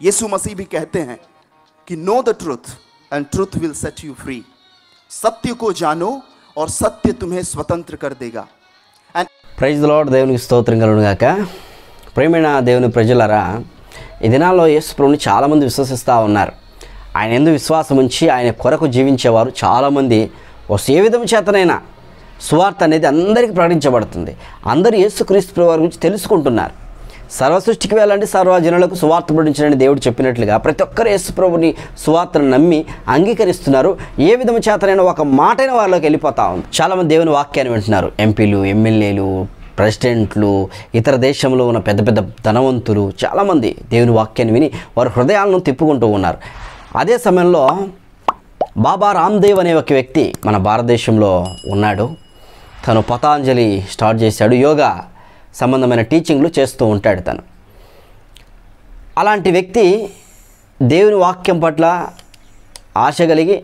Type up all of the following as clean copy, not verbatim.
यीशु मसीह भी कहते हैं कि know the truth and truth will set you free. सत्य को जानो और सत्य तुम्हें स्वतंत्र कर देगा। Praise the Lord. దేవునికి స్తోత్రం కలుగును గాక. ప్రియమైన దేవుని ప్రజలారా, ఈ దినాల్లో యేసు ప్రభువుని చాలామంది విశ్వసిస్తూ ఉన్నారు. ఆయన యందు విశ్వాసం ఉంచి ఆయన కొరకు జీవించేవారు చాలామంది ఏ విధం చేతనైనా సువార్త అనేది అందరికీ ప్రకటించబడుతుంది. అందరూ యేసుక్రీస్తు ప్రభు వారి గురించి తెలుసుకుంటున్నారు. సర్వసృష్టికి వెళ్ళండి, సర్వజనులకు సువార్త ప్రకటించండి దేవుడు చెప్పినట్లుగా ప్రతి ఒక్కరు యేసు ప్రభుని సువార్తను నమ్మి అంగీకరిస్తున్నారు. ఏ విధము చేతనైనా ఒక మాటైన వాళ్ళకి వెళ్ళిపోతా ఉంది. చాలామంది దేవుని వాక్యాన్ని వింటున్నారు. ఎంపీలు, ఎమ్మెల్యేలు, ప్రెసిడెంట్లు, ఇతర దేశంలో ఉన్న పెద్ద పెద్ద ధనవంతులు చాలామంది దేవుని వాక్యాన్ని విని వారి హృదయాలను తిప్పుకుంటూ ఉన్నారు. అదే సమయంలో బాబా రామ్దేవ్ అనే ఒక వ్యక్తి మన భారతదేశంలో ఉన్నాడు. తను పతాంజలి స్టార్ట్ చేశాడు. యోగా సంబంధమైన టీచింగ్లు చేస్తూ ఉంటాడు తను. అలాంటి వ్యక్తి దేవుని వాక్యం పట్ల ఆశ కలిగి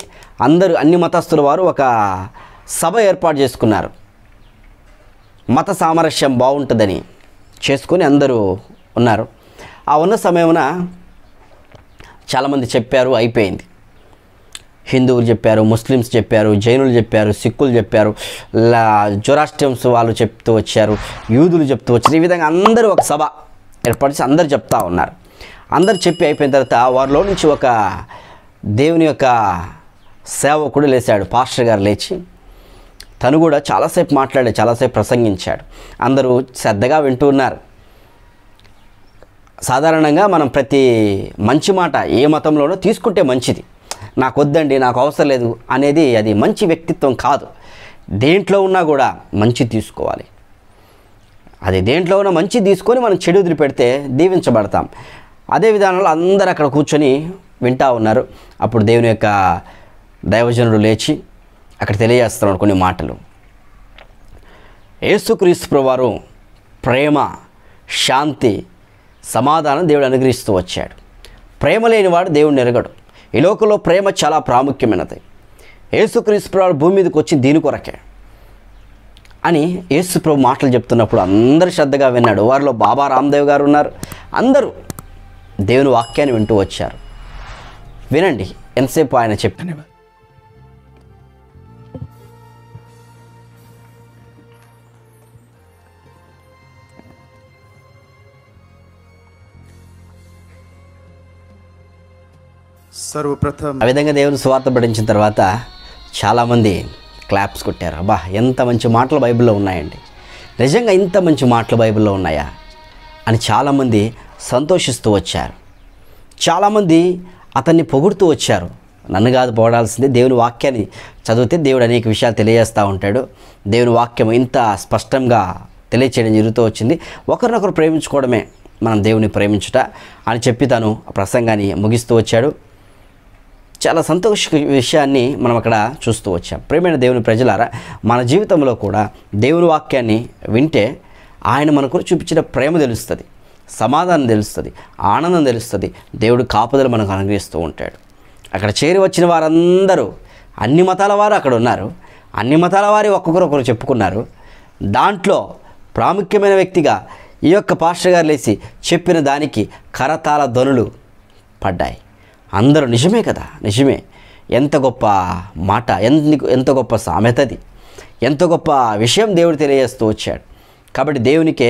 అన్ని మతస్థుల వారు ఒక సభ ఏర్పాటు చేసుకున్నారు. మత సామరస్యం బాగుంటుందని చేసుకొని అందరూ ఉన్నారు. ఆ ఉన్న సమయమున చాలామంది చెప్పారు, అయిపోయింది. హిందువులు చెప్పారు, ముస్లిమ్స్ చెప్పారు, జైనులు చెప్పారు, సిక్కులు చెప్పారు, జొరాస్ట్రియన్స్ వాళ్ళు చెప్తూ వచ్చారు, యూదులు చెప్తూ వచ్చారు. ఈ విధంగా అందరూ ఒక సభ ఏర్పాటు చేసి అందరు చెప్తా ఉన్నారు. అందరు చెప్పి అయిపోయిన తర్వాత వారిలో నుంచి ఒక దేవుని యొక్క సేవకుడు లేచాడు. పాస్టర్ గారు లేచి తను కూడా చాలాసేపు మాట్లాడాడు, చాలాసేపు ప్రసంగించాడు. అందరూ శ్రద్ధగా వింటూ ఉన్నారు. సాధారణంగా మనం ప్రతి మంచి మాట ఏ మతంలోనో తీసుకుంటే మంచిది. నాకు వద్దండి, నాకు అవసరం లేదు అనేది అది మంచి వ్యక్తిత్వం కాదు. దేంట్లో ఉన్నా కూడా మంచి తీసుకోవాలి. అది దేంట్లో ఉన్నా మంచి తీసుకొని మనం చెడు వదిలిపెడితే దీవించబడతాం. అదే విధానంలో అందరూ అక్కడ కూర్చొని వింటూ ఉన్నారు. అప్పుడు దేవుని యొక్క దైవజనుడు లేచి అక్కడ తెలియజేస్తున్నాడు కొన్ని మాటలు. యేసుక్రీస్తు ప్రభువారు ప్రేమ, శాంతి, సమాధానం దేవుడు అనుగ్రహిస్తూ వచ్చాడు. ప్రేమ లేనివాడు దేవుడిని ఎరగడు. ఈ లోకంలో ప్రేమ చాలా ప్రాముఖ్యమైనది. యేసుక్రీస్తు ప్రభువు భూమి మీదకి వచ్చి దీని కొరకే అని యేసు ప్రభు మాటలు చెప్తున్నప్పుడు అందరూ శ్రద్ధగా విన్నాడు. వారిలో బాబా రామ్దేవ్ గారు ఉన్నారు. అందరూ దేవుని వాక్యాన్ని వింటూ వచ్చారు. వినండి ఎంతసేపు ఆయన చెప్పిన. सर्वप्रथम ఆ విధంగా దేవుని సువార్త పఠించిన తర్వాత చాలామంది క్లాప్స్ కొట్టారు. అబ్బా, ఎంత మంచి మాటలు బైబిల్లో ఉన్నాయండి, నిజంగా ఇంత మంచి మాటలు బైబిల్లో ఉన్నాయా అని చాలామంది సంతోషిస్తూ వచ్చారు. చాలామంది అతన్ని పొగుడుతూ వచ్చారు. నన్ను కాదు పొగడాల్సిందే, దేవుని వాక్యాన్ని చదివితే దేవుడు అనేక విషయాలు తెలియజేస్తూ ఉంటాడు. దేవుని వాక్యం ఇంత స్పష్టంగా తెలియచేయడం జరుగుతూ వచ్చింది. ఒకరినొకరు ప్రేమించుకోవడమే మనం దేవుని ప్రేమించుట అని చెప్పి తను ప్రసంగాన్ని ముగిస్తూ వచ్చాడు. చాలా సంతోష విషయాన్ని మనం అక్కడ చూస్తూ వచ్చాం. ప్రియమైన దేవుని ప్రజలారా, మన జీవితంలో కూడా దేవుని వాక్యాన్ని వింటే ఆయన మనకు చూపించిన ప్రేమ తెలుస్తుంది, సమాధానం తెలుస్తుంది, ఆనందం తెలుస్తుంది. దేవుడు కాపుదల మనకు అనుగ్రహిస్తూ ఉంటాడు. అక్కడ చేరి వచ్చిన వారందరూ అన్ని మతాల వారు అక్కడ ఉన్నారు. అన్ని మతాల వారి ఒక్కొక్కరు చెప్పుకున్నారు. దాంట్లో ప్రాముఖ్యమైన వ్యక్తిగా ఈ యొక్క పాస్టర్ గారు లేచి చెప్పిన దానికి కరతాళ ధ్వనులు పడ్డాయి. అందరూ నిజమే కదా, నిజమే, ఎంత గొప్ప మాట, ఎంత గొప్ప సామెతది, ఎంత గొప్ప విషయం దేవుడు తెలియజేస్తూ వచ్చాడు. కాబట్టి దేవునికే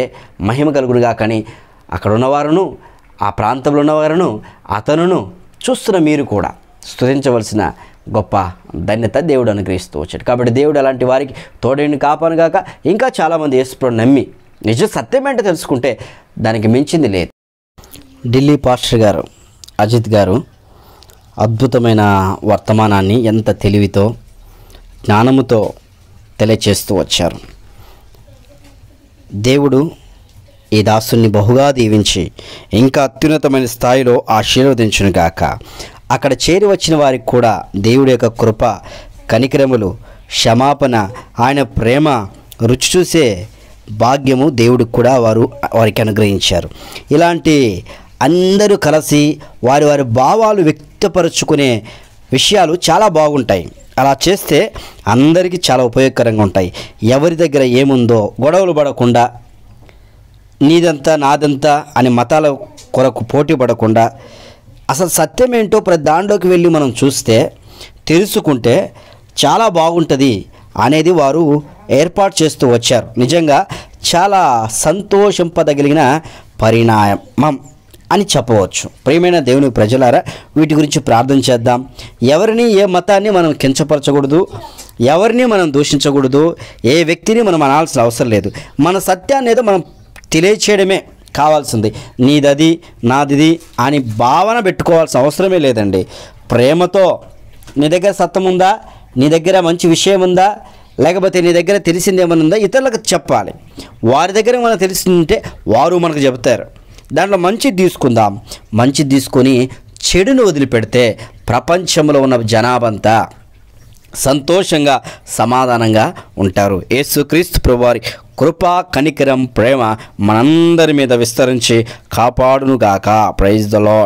మహిమ కలుగుడుగా. కానీ అక్కడ ఉన్నవారును, ఆ ప్రాంతంలో ఉన్నవారును, అతనును చూస్తున్న మీరు కూడా స్తుతించవలసిన గొప్ప ధన్యత దేవుడు అనుగ్రహిస్తూ వచ్చాడు. కాబట్టి దేవుడు అలాంటి వారికి తోడేని కాపాను గాక. ఇంకా చాలామంది యేసుప్రభువుని నమ్మి నిజ సత్యమేంటో తెలుసుకుంటే దానికి మించింది లేదు. ఢిల్లీ పాస్టర్ గారు అజిత్ గారు అద్భుతమైన వర్తమానాన్ని ఎంత తెలివితో, జ్ఞానముతో తెలియచేస్తూ వచ్చారు. దేవుడు ఈ దాసుని బహుగా దీవించి ఇంకా అత్యున్నతమైన స్థాయిలో ఆశీర్వదించును గాక. అక్కడ చేరి వచ్చిన వారికి కూడా దేవుడి యొక్క కృప, కనికరములు, క్షమాపణ, ఆయన ప్రేమ రుచి చూసే భాగ్యము దేవుడికి కూడా వారికి అనుగ్రహించారు. ఇలాంటి అందరూ కలిసి వారి వారి భావాలు వ్యక్తపరుచుకునే విషయాలు చాలా బాగుంటాయి. అలా చేస్తే అందరికీ చాలా ఉపయోగకరంగా ఉంటాయి. ఎవరి దగ్గర ఏముందో గొడవలు పడకుండా, నీదంతా నాదంతా అని మతాల కొరకు పోటీ పడకుండా అసలు సత్యం ఏంటో ప్రతి దాంట్లోకి వెళ్ళి మనం చూస్తే తెలుసుకుంటే చాలా బాగుంటుంది అనేది వారు ఏర్పాటు చేస్తూ వచ్చారు. నిజంగా చాలా సంతోషింపదగిన పరిణామం అని చెప్పవచ్చు. ప్రియమైన దేవుని ప్రజలారా, వీటి గురించి ప్రార్థన చేద్దాం. ఎవరిని, ఏ మతాన్ని మనం కించపరచకూడదు, ఎవరిని మనం దూషించకూడదు, ఏ వ్యక్తిని మనం అనాల్సిన అవసరం లేదు. మన సత్యాన్ని ఏదో మనం తెలియచేయడమే కావాల్సింది. నీదది నాదిది అని భావన పెట్టుకోవాల్సిన అవసరమే లేదండి. ప్రేమతో నీ దగ్గర సత్యం ఉందా, నీ దగ్గర మంచి విషయం ఉందా, లేకపోతే నీ దగ్గర తెలిసింది ఏమైనా ఉందా, ఇతరులకు చెప్పాలి. వారి దగ్గర మనకు తెలిసిందంటే వారు మనకు చెబుతారు. దాంట్లో మంచిది తీసుకుందాం. మంచిది తీసుకొని చెడును వదిలిపెడితే ప్రపంచంలో ఉన్న జనాభంతా సంతోషంగా సమాధానంగా ఉంటారు. యేసుక్రీస్తు ప్రభువారి కృప, కనికరం, ప్రేమ మనందరి మీద విస్తరించి కాపాడునుగాక. Praise the lord.